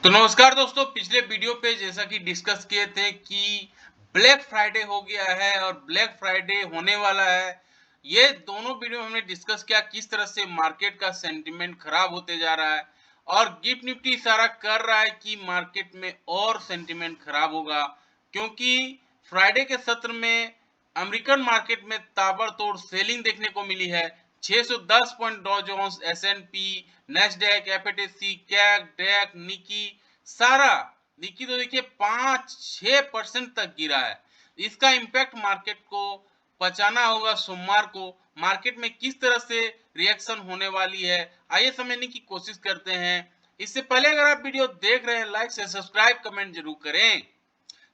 तो नमस्कार दोस्तों, पिछले वीडियो पे जैसा कि डिस्कस किए थे कि ब्लैक फ्राइडे हो गया है और ब्लैक फ्राइडे होने वाला है। ये दोनों वीडियो में हमने डिस्कस किया किस तरह से मार्केट का सेंटीमेंट खराब होते जा रहा है और गिफ्ट निफ्टी इशारा कर रहा है कि मार्केट में और सेंटीमेंट खराब होगा, क्योंकि फ्राइडे के सत्र में अमेरिकन मार्केट में ताबड़तोड़ सेलिंग देखने को मिली है। 610 point Dow Jones, S and P, Nasdaq, FTSE, CAC, DAX, Nikkei, सारा निकी तो देखिए 5-6% तक गिरा है। इसका इम्पैक्ट मार्केट को पचाना होगा। सोमवार को मार्केट में किस तरह से रिएक्शन होने वाली है, आइए समझने की कोशिश करते हैं। इससे पहले अगर आप वीडियो देख रहे हैं, लाइक से सब्सक्राइब कमेंट जरूर करें।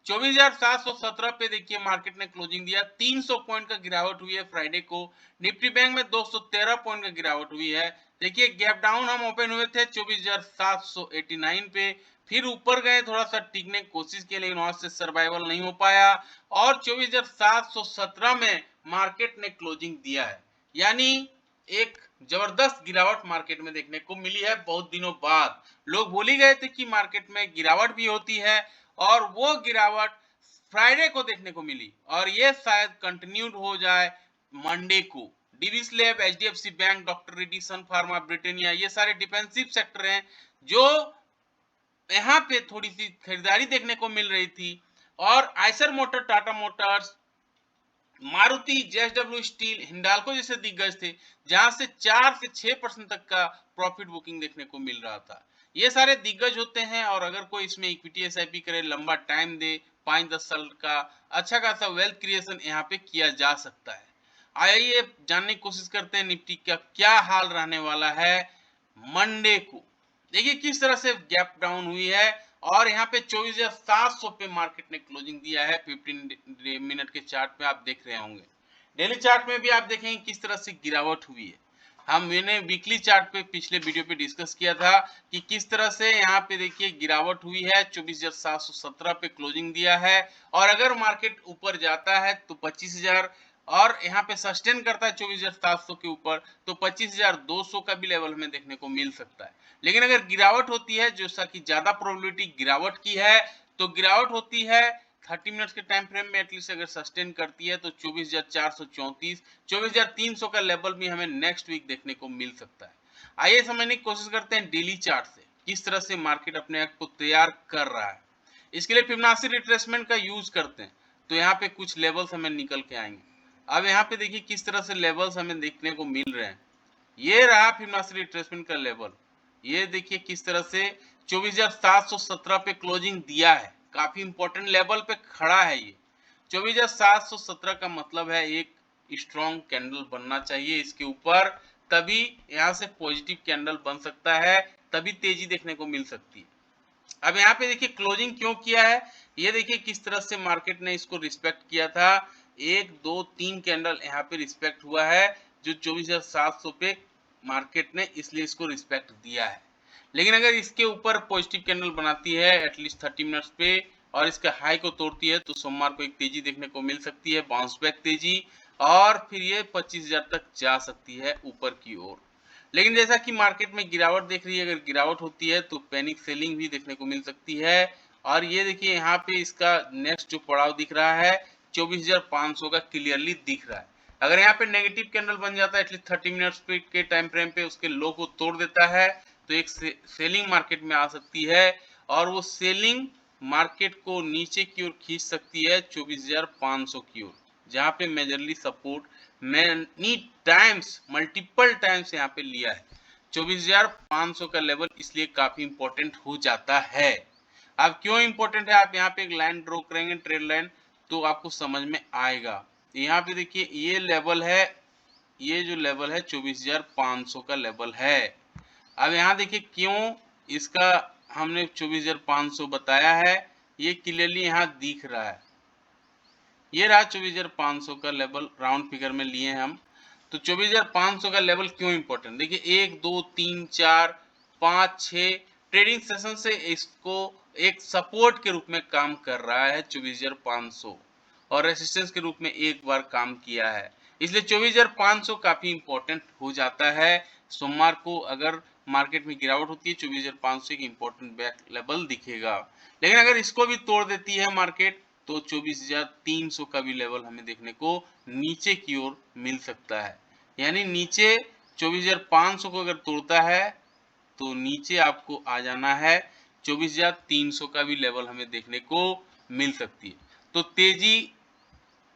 24,717 पे देखिए मार्केट ने क्लोजिंग दिया। 300 पॉइंट का गिरावट हुई है फ्राइडे को। निफ्टी बैंक में 213 पॉइंट का गिरावट हुई है। देखिए गैप डाउन हम ओपन हुए थे 24,789 पे, फिर ऊपर गए, थोड़ा सा टिकने की कोशिश की लेकिन वहां से सर्वाइवल नहीं हो पाया और 24,717 में मार्केट ने क्लोजिंग दिया है। यानी एक जबरदस्त गिरावट मार्केट में देखने को मिली है। बहुत दिनों बाद लोग भूल ही गए थे कि मार्केट में गिरावट भी होती है और वो गिरावट फ्राइडे को देखने को मिली और ये शायद कंटिन्यूड हो जाए मंडे को। Divi's lab, HDFC bank, doctor Reddy, Sun Pharma, Britannia, ये सारे डिफेंसिव सेक्टर हैं जो यहाँ पे थोड़ी सी खरीदारी देखने को मिल रही थी। और Eicher motor, Tata Motors, Maruti, JSW steel, Hindalco जैसे दिग्गज थे जहां से 4 से 6% तक का प्रॉफिट बुकिंग देखने को मिल रहा था। ये सारे दिग्गज होते हैं और अगर कोई इसमें इक्विटी एसआईपी करे, लंबा टाइम दे, 5-10 साल का, अच्छा खासा वेल्थ क्रिएशन यहाँ पे किया जा सकता है। आइए जानने की कोशिश करते हैं निफ्टी का क्या हाल रहने वाला है मंडे को। देखिए किस तरह से गैप डाउन हुई है और यहाँ पे 24,700 पे मार्केट ने क्लोजिंग दिया है। 15 मिनट के चार्ट पे आप देख रहे होंगे। डेली चार्ट में भी आप देखेंगे किस तरह से गिरावट हुई है। मैंने वीकली चार्ट पे पिछले वीडियो पे डिस्कस किया था कि किस तरह से यहाँ पे देखिए गिरावट हुई है। 24,717 पे क्लोजिंग दिया है और अगर मार्केट ऊपर जाता है तो 25,000 और यहाँ पे सस्टेन करता है 24,700 के ऊपर तो 25,200 का भी लेवल हमें देखने को मिल सकता है। लेकिन अगर गिरावट होती है, जैसा कि ज्यादा प्रोबेबिलिटी गिरावट की है, तो गिरावट होती है 30 मिनट्स के टाइम फ्रेम में एटलीस्ट अगर सस्टेन करती है तो 24,434, 24,300 का लेवल भी हमें नेक्स्ट वीक देखने को मिल सकता है। आइए समझने की कोशिश करते हैं डेली चार्ट से किस तरह से मार्केट अपने आप को तैयार कर रहा है। इसके लिए फिबोनाची रिट्रेसमेंट का यूज करते हैं तो यहाँ पे कुछ लेवल्स हमें निकल के आएंगे। अब यहाँ पे देखिए किस तरह से लेवल्स हमें देखने को मिल रहे हैं। ये रहा फिबोनाची रिट्रेसमेंट का लेवल। ये देखिए किस तरह से 24,717 पे क्लोजिंग दिया है, काफी इंपॉर्टेंट लेवल पे खड़ा है। ये 24,717 का मतलब है एक स्ट्रॉन्ग कैंडल बनना चाहिए इसके ऊपर, तभी यहाँ से पॉजिटिव कैंडल बन सकता है, तभी तेजी देखने को मिल सकती है। अब यहाँ पे देखिए क्लोजिंग क्यों किया है, ये देखिए किस तरह से मार्केट ने इसको रिस्पेक्ट किया था। 1-2-3 कैंडल यहाँ पे रिस्पेक्ट हुआ है जो 24,700 पे मार्केट ने इसलिए इसको रिस्पेक्ट दिया है। लेकिन अगर इसके ऊपर पॉजिटिव कैंडल बनाती है एटलीस्ट 30 मिनट्स पे और इसके हाई को तोड़ती है तो सोमवार को एक तेजी देखने को मिल सकती है, बाउंस बैक तेजी, और फिर ये 25,000 तक जा सकती है ऊपर की ओर। लेकिन जैसा कि मार्केट में गिरावट देख रही है, अगर गिरावट होती है तो पैनिक सेलिंग भी देखने को मिल सकती है। और ये देखिए यहाँ पे इसका नेक्स्ट जो पड़ाव दिख रहा है 24,500 का क्लियरली दिख रहा है। अगर यहाँ पे नेगेटिव कैंडल बन जाता है एटलीस्ट 30 मिनट्स पे के टाइम फ्रेम पे, उसके लो को तोड़ देता है तो एक सेलिंग मार्केट में आ सकती है और वो सेलिंग मार्केट को नीचे की ओर खींच सकती है 24,500 की ओर, जहाँ पे majorly support many times, multiple times यहाँ पे लिया है। 24,500 का लेवल इसलिए काफी इंपॉर्टेंट हो जाता है। अब क्यों इंपॉर्टेंट है, आप यहाँ पे एक लाइन ड्रॉ करेंगे ट्रेड लाइन तो आपको समझ में आएगा। यहाँ पे देखिए ये लेवल है, ये जो लेवल है 24,500 का लेवल है। अब यहाँ देखिए क्यों इसका हमने 24,500 बताया है, ये क्लियरली यहाँ दिख रहा है। ये रहा 24,500 का लेवल, राउंड फिगर में लिए हम। तो 24,500 का लेवल क्यों इंपॉर्टेंट, देखिए 1 2 3 4 5 6 ट्रेडिंग सेशन से इसको एक सपोर्ट के रूप में काम कर रहा है 24,500 और रेसिस्टेंस के रूप में एक बार काम किया है, इसलिए 24,500 काफी इंपॉर्टेंट हो जाता है। सोमवार को अगर मार्केट में गिरावट होती है 24,500 एक इंपॉर्टेंट बैक लेवल दिखेगा। लेकिन अगर इसको भी तोड़ देती है मार्केट तो 24,300 का भी लेवल हमें देखने को नीचे की ओर मिल सकता है। यानी नीचे 24,500 को अगर तोड़ता है तो नीचे आपको आ जाना है 24,300 का भी लेवल हमें देखने को मिल सकती है। तो तेजी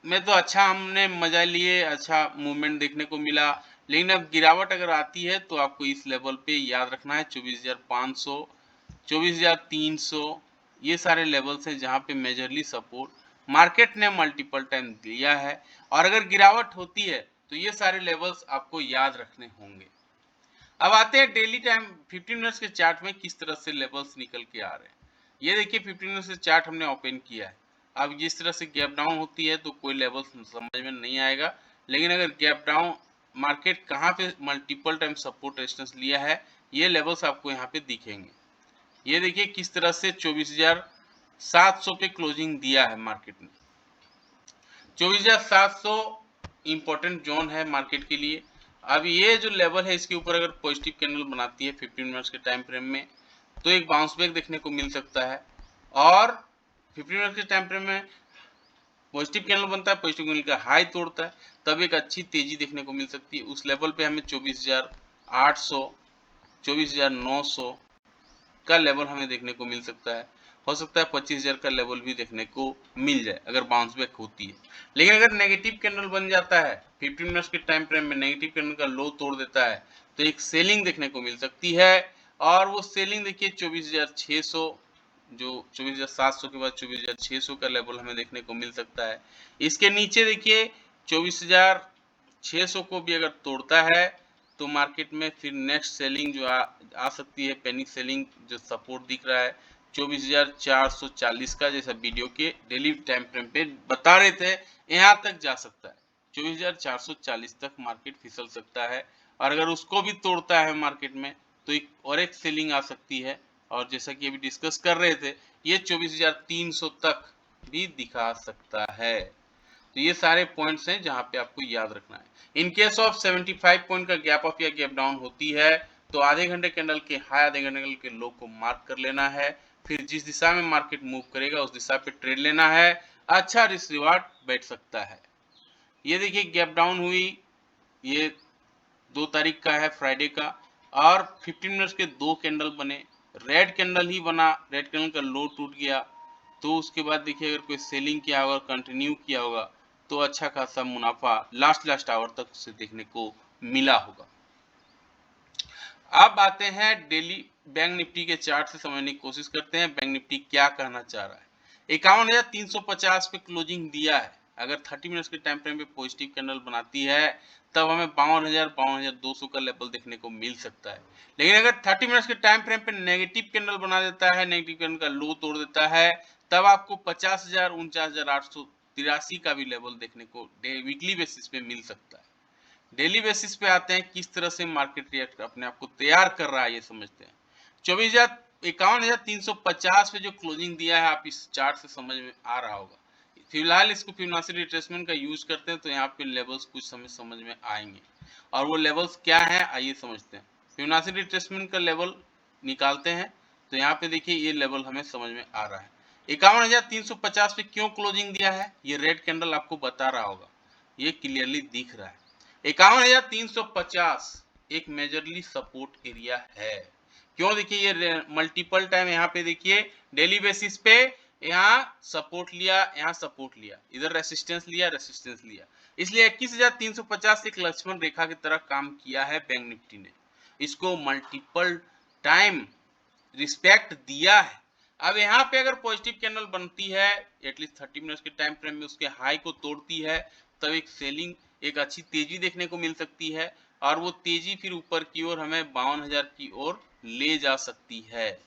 में तो अच्छा हमने मजा लिए, अच्छा मूवमेंट देखने को मिला, लेकिन अब गिरावट अगर आती है तो आपको इस लेवल पे याद रखना है 24,500, 24,300 ये सारे लेवल्स हैं जहां पे मेजरली सपोर्ट मार्केट ने मल्टीपल टाइम दिया है। और अगर गिरावट होती है तो ये सारे लेवल्स आपको याद रखने होंगे। अब आते हैं डेली टाइम 15 मिनट्स के चार्ट में किस तरह से लेवल्स निकल के आ रहे हैं। ये देखिए 15 मिनट्स के चार्ट हमने ओपन किया है। अब जिस तरह से गैप डाउन होती है तो कोई लेवल समझ में नहीं आएगा, लेकिन अगर गैप डाउन मार्केट कहाँ पे मल्टीपल टाइम सपोर्ट रेजिस्टेंस लिया है ये लेवल्स आपको यहाँ पे दिखेंगे। ये देखिए किस तरह से 24,700 पे क्लोजिंग दिया है मार्केट ने। 24,700 इंपॉर्टेंट जोन है मार्केट के लिए। अब ये जो लेवल है इसके ऊपर अगर पॉजिटिव कैंडल बनाती है 15 मिनट्स के टाइम फ्रेम में तो एक बाउंस बैक देखने को मिल सकता है। और 15 मिनट्स के टाइम फ्रेम में पॉजिटिव कैंडल बनता है, पॉजिटिव कैंडल का हाई तोड़ता है, तब एक अच्छी तेजी देखने को मिल सकती है। उस लेवल पे हमें 24,800, 24,900 का लेवल हमें देखने को मिल सकता है। हो सकता है 25,000 का लेवल भी देखने को मिल जाए अगर बाउंस बैक होती है। लेकिन अगर नेगेटिव कैंडल बन जाता है 15 मिनट्स के टाइम फ्रेम में, नेगेटिव कैंडल का लो तोड़ देता है तो एक सेलिंग देखने को मिल सकती है। और वो सेलिंग देखिए 24,600, जो 24,700 के बाद 24,600 का लेवल हमें देखने को मिल सकता है। इसके नीचे देखिए 24,600 को भी अगर तोड़ता है तो मार्केट में फिर नेक्स्ट सेलिंग जो आ सकती है, पैनिक सेलिंग जो सपोर्ट दिख रहा है 24,440 का, जैसा वीडियो के डेली टाइम फ्रेम पे बता रहे थे, यहाँ तक जा सकता है। 24,440 तक मार्केट फिसल सकता है। और अगर उसको भी तोड़ता है मार्केट में तो एक सेलिंग आ सकती है। और जैसा कि अभी डिस्कस कर रहे थे ये 24,300 तक भी दिखा सकता है। तो ये सारे पॉइंट्स हैं जहां पे आपको याद रखना है। इन केस ऑफ 75 पॉइंट का गैप अप या गैप डाउन होती है तो आधे घंटे कैंडल के हाई, आधे घंटे कैंडल के लो को मार्क कर लेना है। फिर जिस दिशा में मार्केट मूव करेगा उस दिशा पे ट्रेड लेना है। अच्छा रिस्क रिवार्ड बैठ सकता है। ये देखिए गैप डाउन हुई, ये 2 तारीख का है, फ्राइडे का, और 15 मिनट्स के 2 कैंडल बने, रेड कैंडल ही बना, रेड कैंडल का लो टूट गया। तो उसके बाद देखिए अगर कोई सेलिंग किया होगा, कंटिन्यू किया होगा तो अच्छा खासा मुनाफा लास्ट आवर तक से देखने को मिला होगा। अब आते हैं डेली बैंक निफ्टी के चार्ट से समझने की कोशिश करते हैं बैंक निफ्टी क्या कहना चाह रहा है। 51,350 पे क्लोजिंग दिया है। अगर 30 मिनट्स के टाइम फ्रेम पे पॉजिटिव कैंडल बनाती है तब हमें 52,200 का लेवल देखने को मिल सकता है। लेकिन अगर 30 मिनट्स के टाइम फ्रेम पे नेगेटिव कैंडल बना देता है, नेगेटिव कैंडल का लो तोड़ देता है, तब आपको 50,000, 49,883 का भी लेवल देखने को वीकली बेसिस पे मिल सकता है। डेली बेसिस पे आते हैं किस तरह से मार्केट रिएक्ट अपने आप को तैयार कर रहा है ये समझते हैं। 51,350 पे जो क्लोजिंग दिया है आप इस चार्ट से समझ में आ रहा होगा। फिलहाल इसको फिबोनाची रिट्रेसमेंट का यूज करते हैं तो यहाँ पे लेवल्स कुछ समय समझ में आएंगे। और वो लेवल्स क्या है आइए समझते हैं। फिबोनाची रिट्रेसमेंट का लेवल निकालते हैं तो यहाँ पे देखिए ये लेवल हमें समझ में आ रहा है। 51,350 पे क्यों क्लोजिंग दिया है ये रेड कैंडल आपको बता रहा होगा, ये क्लियरली दिख रहा है। 51,350 एक मेजरली सपोर्ट एरिया है। क्यों, देखिए ये मल्टीपल टाइम यहाँ पे देखिए डेली बेसिस पे यहाँ सपोर्ट लिया, यहाँ सपोर्ट लिया, इधर रेसिस्टेंस लिया, रेसिस्टेंस लिया, इसलिए 21,350 एक लक्ष्मण रेखा की तरह काम किया है बैंक निफ्टी ने। इसको मल्टीपल टाइम रिस्पेक्ट दिया है। अब यहाँ पे अगर पॉजिटिव कैंडल बनती है एटलीस्ट 30 मिनट्स के टाइम फ्रेम में, उसके हाई को तोड़ती है, तब एक सेलिंग, एक अच्छी तेजी देखने को मिल सकती है। और वो तेजी फिर ऊपर की ओर हमें 52,000 की ओर ले जा सकती है।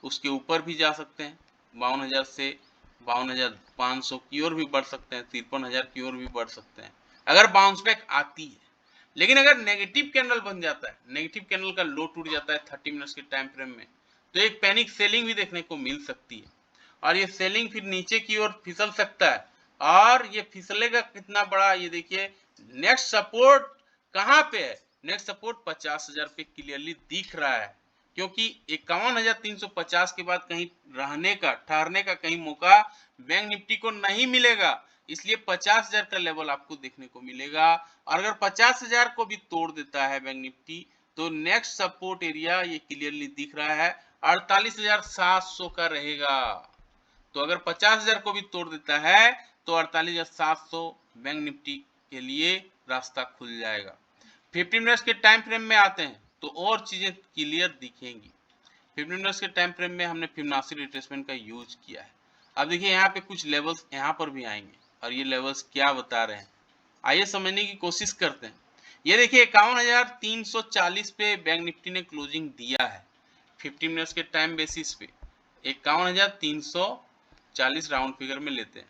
उसके ऊपर भी जा सकते हैं, 52,000 से 52,500 की ओर भी बढ़ सकते हैं, 53,000 की ओर भी बढ़ सकते हैं अगर बाउंस बैक आती है। लेकिन अगर नेगेटिव कैंडल बन जाता है, नेगेटिव कैंडल का लो टूट जाता है 30 मिनट्स के टाइम फ्रेम में, तो एक पैनिक सेलिंग भी देखने को मिल सकती है। और ये सेलिंग फिर नीचे की ओर फिसल सकता है। और ये फिसलेगा कितना बड़ा, ये देखिए नेक्स्ट सपोर्ट कहाँ पे है, नेक्स्ट सपोर्ट 50,000 पे क्लियरली दिख रहा है, क्योंकि 51,350 के बाद कहीं रहने का, ठहरने का कहीं मौका बैंक निफ्टी को नहीं मिलेगा, इसलिए 50,000 का लेवल आपको देखने को मिलेगा। और अगर 50,000 को भी तोड़ देता है बैंक निफ्टी तो नेक्स्ट सपोर्ट एरिया ये क्लियरली दिख रहा है 48,700 का रहेगा। तो अगर 50,000 को भी तोड़ देता है तो 48,700 बैंक निफ्टी के लिए रास्ता खुल जाएगा। 15 मिनट्स के टाइम फ्रेम में आते हैं तो और चीजें क्लियर दिखेंगी। 15 मिनट्स के टाइम फ्रेम में हमने फिबोनाची रिट्रेसमेंट का यूज किया है। अब देखिए यहाँ पे कुछ लेवल्स यहाँ पर भी आएंगे और ये लेवल्स क्या बता रहे हैं, आइए समझने की कोशिश करते हैं। ये देखिए 51,340 पे बैंक निफ्टी ने क्लोजिंग दिया है 15 मिनट्स के टाइम बेसिस पे, 51,340 राउंड फिगर में लेते हैं।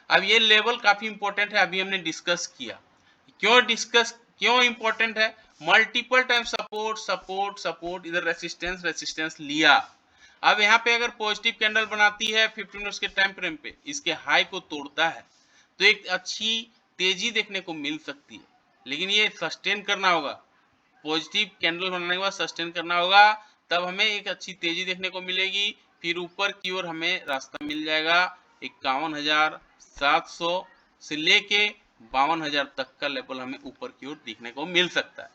अब ये लेवल काफी इंपॉर्टेंट है, अभी हमने डिस्कस किया। क्यों इंपॉर्टेंट है, multiple time support support support, इधर रेसिस्टेंस रेसिस्टेंस लिया। अब यहाँ पे अगर पॉजिटिव कैंडल बनाती है 15 मिनट्स के टाइम फ्रेम पे, इसके हाई को तोड़ता है तो एक अच्छी तेजी देखने को मिल सकती है, लेकिन ये सस्टेन करना होगा। पॉजिटिव कैंडल बनाने के बाद सस्टेन करना होगा, तब हमें एक अच्छी तेजी देखने को मिलेगी, फिर ऊपर की ओर हमें रास्ता मिल जाएगा 51,700 से लेके 52,000 तक का लेवल हमें ऊपर की ओर देखने को मिल सकता है।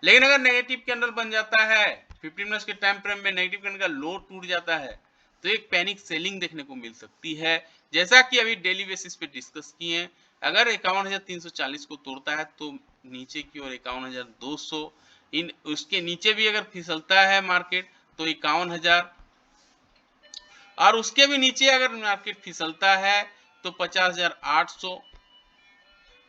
लेकिन अगर नेगेटिव कैंडल बन जाता है 15 मिनट्स के टाइम फ्रेम में, नेगेटिव कैंडल का लो टूट जाता है तो एक पैनिक सेलिंग देखने को मिल सकती है, जैसा कि अभी डेली बेसिस पे डिस्कस किए। अगर 51,340 को तोड़ता है तो नीचे की ओर 51,200, इन उसके नीचे भी अगर फिसलता है मार्केट तो 51,000, और उसके भी नीचे अगर मार्केट फिसलता है तो 50,800,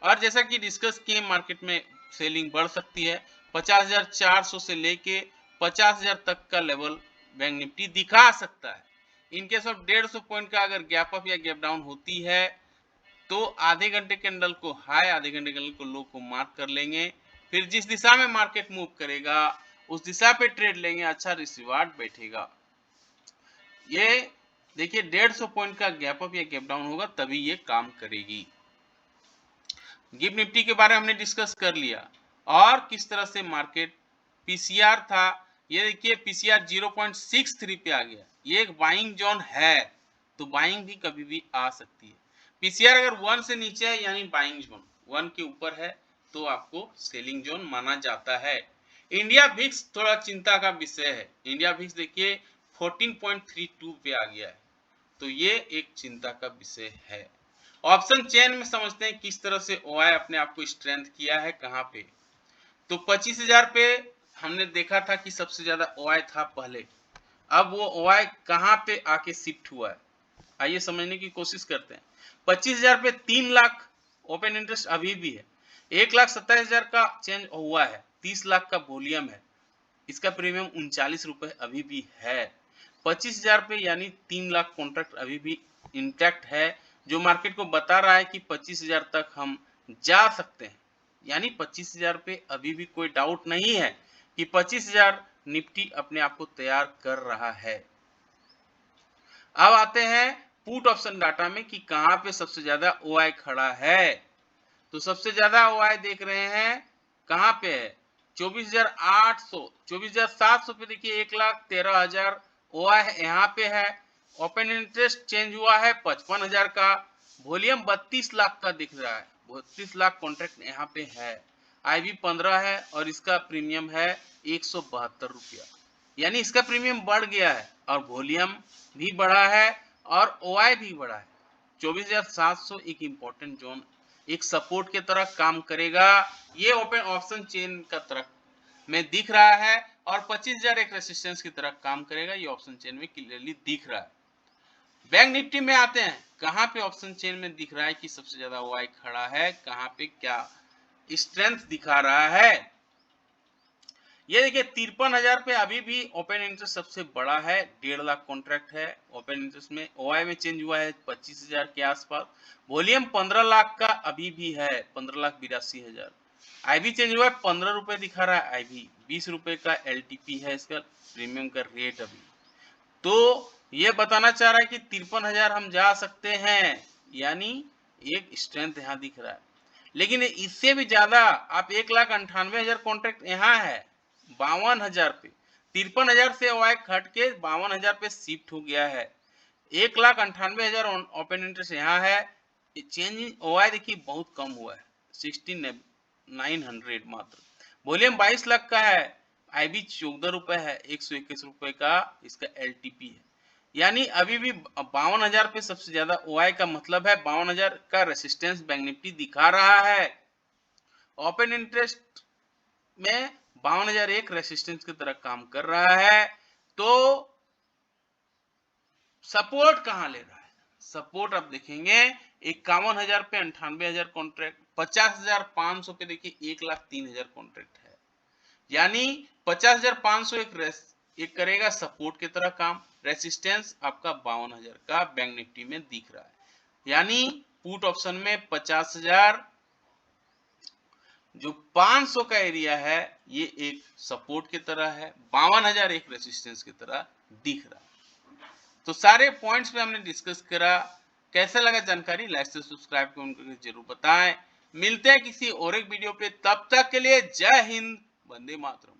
और जैसा कि डिस्कस किए मार्केट में सेलिंग बढ़ सकती है 50,400 से लेके 50,000 तक का लेवल बैंक निफ्टी दिखा सकता है। इनकेस ऑफ 150 पॉइंट का अगर गैप अप या गैप डाउन होती है तो आधे घंटे कैंडल को हाई, आधे घंटे कैंडल को लो को मार्क कर लेंगे, फिर जिस दिशा में मार्केट मूव करेगा उस दिशा पे ट्रेड लेंगे, अच्छा रिसीवार्ड बैठेगा। ये देखिए 150 पॉइंट का गैप अप या गैप डाउन होगा तभी ये काम करेगी। गिफ्ट निफ्टी के बारे में हमने डिस्कस कर लिया, और किस तरह से मार्केट पीसीआर था, ये देखिए पीसीआर 0.63 पे आ गया, ये एक बाइंग जोन है, तो बाइंग भी कभी भी आ सकती है। पीसीआर अगर 1 से नीचे है यानी बाइंग जोन, 1 के ऊपर है तो आपको सेलिंग जोन माना जाता है। इंडिया विक्स थोड़ा चिंता का विषय है, इंडिया विक्स देखिए 14.32 पे आ गया है, तो ये एक चिंता का विषय है। ऑप्शन चेन में समझते हैं किस तरह से ओआई अपने आप को स्ट्रेंथ किया है, कहां पे। तो 25,000 पे हमने देखा था कि सबसे ज्यादा ओआई था पहले, अब वो ओआई कहां पे आके शिफ्ट हुआ है, आइए समझने की कोशिश करते हैं। 25,000 पे 3 लाख ओपन इंटरेस्ट अभी भी है, 1,27,000 का चेंज हुआ है, 30 लाख का वॉल्यूम है, इसका प्रीमियम 39 रुपए अभी भी है। 25,000 पे यानी 3 लाख कॉन्ट्रैक्ट अभी भी इंटैक्ट है, जो मार्केट को बता रहा है कि 25,000 तक हम जा सकते हैं, यानी 25,000 पे अभी भी कोई डाउट नहीं है कि 25,000 निफ्टी अपने आप को तैयार कर रहा है। अब आते हैं पुट ऑप्शन डाटा में कि कहां पे सबसे ज्यादा ओआई खड़ा है। तो सबसे ज्यादा ओआई देख रहे हैं कहां पे है, 24,800, 24,700 पे देखिए 1,13,000 ओआई यहाँ पे है। ओपन इंटरेस्ट चेंज हुआ है 55,000 का, वॉल्यूम 32 लाख का दिख रहा है, 32 लाख कॉन्ट्रैक्ट यहाँ पे है, आईवी 15 है और इसका प्रीमियम है 172 रुपया, यानी इसका प्रीमियम बढ़ गया है और वॉल्यूम भी बढ़ा है और ओआई भी बढ़ा है। 24,700 एक इंपॉर्टेंट जोन, एक सपोर्ट के तरह काम करेगा, ये ओपन ऑप्शन चेन का तरह में दिख रहा है, और 25,000 एक रेसिस्टेंस की तरह काम करेगा, ये ऑप्शन चेन में क्लियरली दिख रहा है। बैंक निफ्टी में आते हैं, कहां पे ऑप्शन चेन में दिख रहा है कि सबसे ज्यादा ओआई खड़ा है, कहां पे क्या स्ट्रेंथ दिखा रहा है। ये देखिए 53,000 पे अभी भी ओपन इंटरेस्ट सबसे बड़ा है, 1.5 लाख कॉन्ट्रैक्ट है ओपन इंटरेस्ट में, ओआई में चेंज हुआ है 25,000 के आसपास, वॉल्यूम 15 लाख का अभी भी है, 15,82,000, आईवी चेंज हुआ है 15 रुपए दिखा रहा है, आईवी 20 रुपए का एलटीपी है इसका प्रीमियम का रेट अभी। तो ये बताना चाह रहा है कि 53,000 हम जा सकते हैं, यानी एक स्ट्रेंथ यहाँ दिख रहा है। लेकिन इससे भी ज्यादा आप 1,98,000 कॉन्ट्रैक्ट यहाँ है 52,000 पे, 53,000 से OI घट के 52,000 पे शिफ्ट हो गया है। 1,98,000 ओपन इंटरेस्ट यहाँ है। चेंज इन OI देखिए बहुत कम हुआ है 16,900 मात्र। वॉल्यूम 22 लाख का है, IB 14 रुपए है, 121 रुपए का इसका LTP है। यानी अभी भी 52,000 पे सबसे ज्यादा OI का मतलब है 52,000 का रेसिस्टेंस बैंक निफ्टी दिखा रहा है। ओपन इंटरेस्ट में 52,001 रेसिस्टेंस की तरह काम कर रहा है। तो सपोर्ट कहां ले रहा है? सपोर्ट आप देखेंगे 51,000 पे 98,000 कॉन्ट्रैक्ट, 50,500 पे देखिए 1,03,000 कॉन्ट्रैक्ट है। यानी 50,500 एक करेगा सपोर्ट की तरह काम। रेसिस्टेंस आपका 52,000 का बैंक निफ्टी में दिख रहा है। यानी पुट ऑप्शन में 50,000 जो 500 का एरिया है ये एक सपोर्ट की तरह है, 52,000 एक रेसिस्टेंस की तरह दिख रहा है। तो सारे पॉइंट्स पे हमने डिस्कस करा। कैसा लगा जानकारी? लाइक से सब्सक्राइब करके जरूर बताएं। मिलते हैं किसी और एक वीडियो पे, तब तक के लिए जय हिंद, वंदे मातरम।